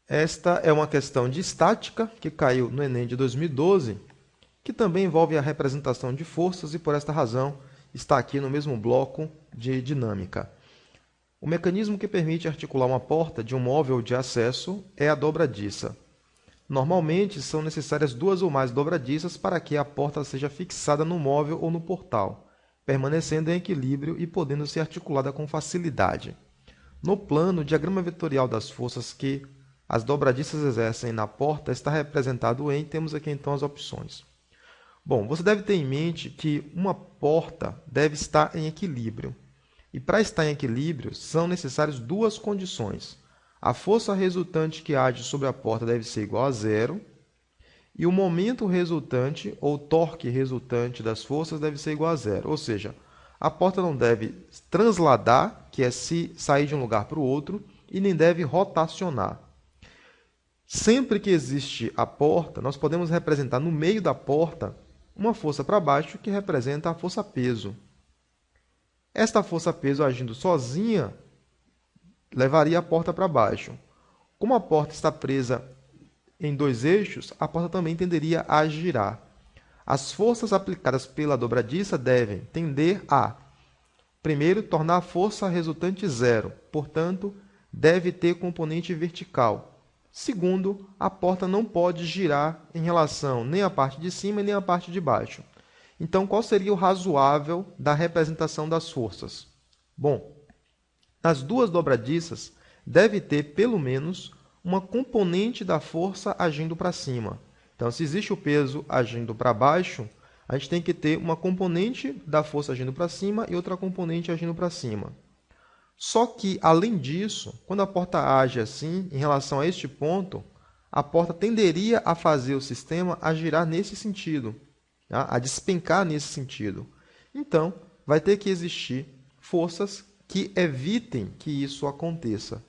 Esta é uma questão de estática que caiu no Enem de 2012, que também envolve a representação de forças e, por esta razão, está aqui no mesmo bloco de dinâmica. O mecanismo que permite articular uma porta de um móvel de acesso é a dobradiça. Normalmente, são necessárias duas ou mais dobradiças para que a porta seja fixada no móvel ou no portal, permanecendo em equilíbrio e podendo ser articulada com facilidade. No plano, o diagrama vetorial das forças que as dobradiças exercem na porta está representado em, temos aqui então as opções. Bom, você deve ter em mente que uma porta deve estar em equilíbrio. E para estar em equilíbrio, são necessárias duas condições. A força resultante que age sobre a porta deve ser igual a zero, e o momento resultante, ou torque resultante das forças, deve ser igual a zero. Ou seja, a porta não deve transladar, que é se sair de um lugar para o outro, e nem deve rotacionar. Sempre que existe a porta, nós podemos representar no meio da porta uma força para baixo que representa a força-peso. Esta força-peso agindo sozinha levaria a porta para baixo. Como a porta está presa em dois eixos, a porta também tenderia a girar. As forças aplicadas pela dobradiça devem tender a, primeiro, tornar a força resultante zero, portanto, deve ter componente vertical. Segundo, a porta não pode girar em relação nem à parte de cima nem à parte de baixo. Então, qual seria o razoável da representação das forças? Bom, nas duas dobradiças, deve ter pelo menos uma componente da força agindo para cima. Então, se existe o peso agindo para baixo, a gente tem que ter uma componente da força agindo para cima e outra componente agindo para cima. Só que, além disso, quando a porta age assim, em relação a este ponto, a porta tenderia a fazer o sistema a girar nesse sentido, tá? A despencar nesse sentido. Então, vai ter que existir forças que evitem que isso aconteça.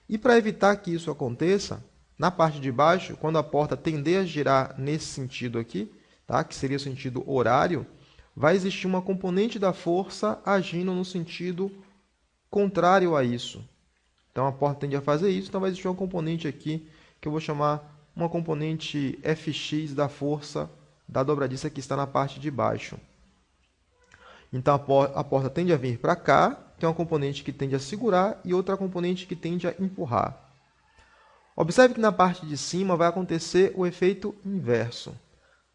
E para evitar que isso aconteça, na parte de baixo, quando a porta tender a girar nesse sentido aqui, tá? Que seria o sentido horário, vai existir uma componente da força agindo no sentido contrário a isso. Então, a porta tende a fazer isso, então vai existir uma componente aqui que eu vou chamar uma componente Fx da força da dobradiça que está na parte de baixo. Então, a porta tende a vir para cá, tem uma componente que tende a segurar e outra componente que tende a empurrar. Observe que na parte de cima vai acontecer o efeito inverso.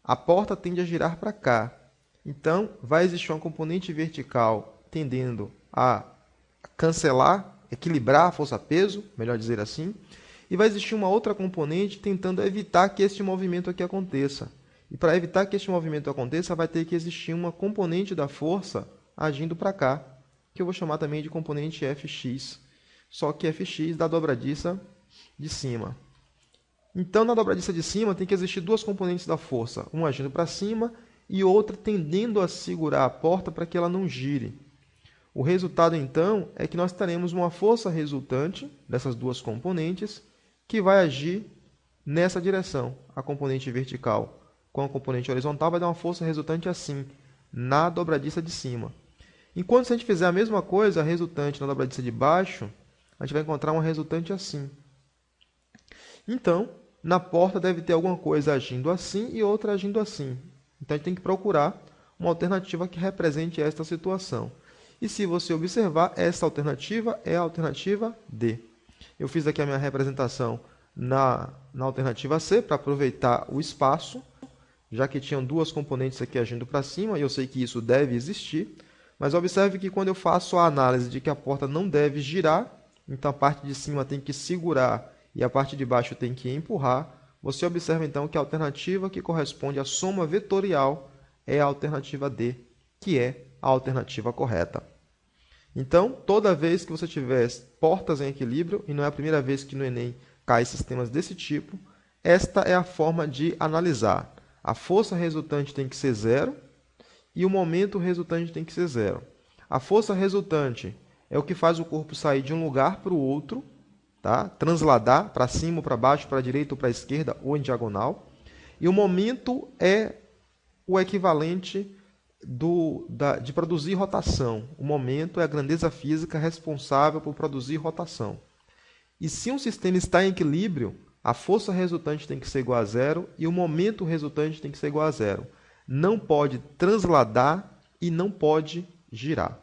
A porta tende a girar para cá. Então, vai existir uma componente vertical tendendo a cancelar, equilibrar a força-peso, melhor dizer assim, e vai existir uma outra componente tentando evitar que este movimento aqui aconteça. E para evitar que este movimento aconteça, vai ter que existir uma componente da força agindo para cá, que eu vou chamar também de componente Fx, só que Fx da dobradiça de cima. Então, na dobradiça de cima, tem que existir duas componentes da força, uma agindo para cima e outra tendendo a segurar a porta para que ela não gire. O resultado, então, é que nós teremos uma força resultante dessas duas componentes que vai agir nessa direção. A componente vertical com a componente horizontal vai dar uma força resultante assim, na dobradiça de cima. Enquanto se a gente fizer a mesma coisa, a resultante na dobradiça de baixo, a gente vai encontrar uma resultante assim. Então, na porta deve ter alguma coisa agindo assim e outra agindo assim. Então, a gente tem que procurar uma alternativa que represente esta situação. E se você observar, essa alternativa é a alternativa D. Eu fiz aqui a minha representação na alternativa C para aproveitar o espaço, já que tinham duas componentes aqui agindo para cima, e eu sei que isso deve existir. Mas observe que quando eu faço a análise de que a porta não deve girar, então a parte de cima tem que segurar e a parte de baixo tem que empurrar, você observa então que a alternativa que corresponde à soma vetorial é a alternativa D, que é a alternativa correta. Então, toda vez que você tiver portas em equilíbrio, e não é a primeira vez que no Enem cai sistemas desse tipo, esta é a forma de analisar. A força resultante tem que ser zero e o momento resultante tem que ser zero. A força resultante é o que faz o corpo sair de um lugar para o outro, tá? Transladar para cima ou para baixo, para a direita ou para a esquerda, ou em diagonal. E o momento é o equivalente de produzir rotação. O momento é a grandeza física responsável por produzir rotação. E se um sistema está em equilíbrio, a força resultante tem que ser igual a zero e o momento resultante tem que ser igual a zero. Não pode transladar e não pode girar.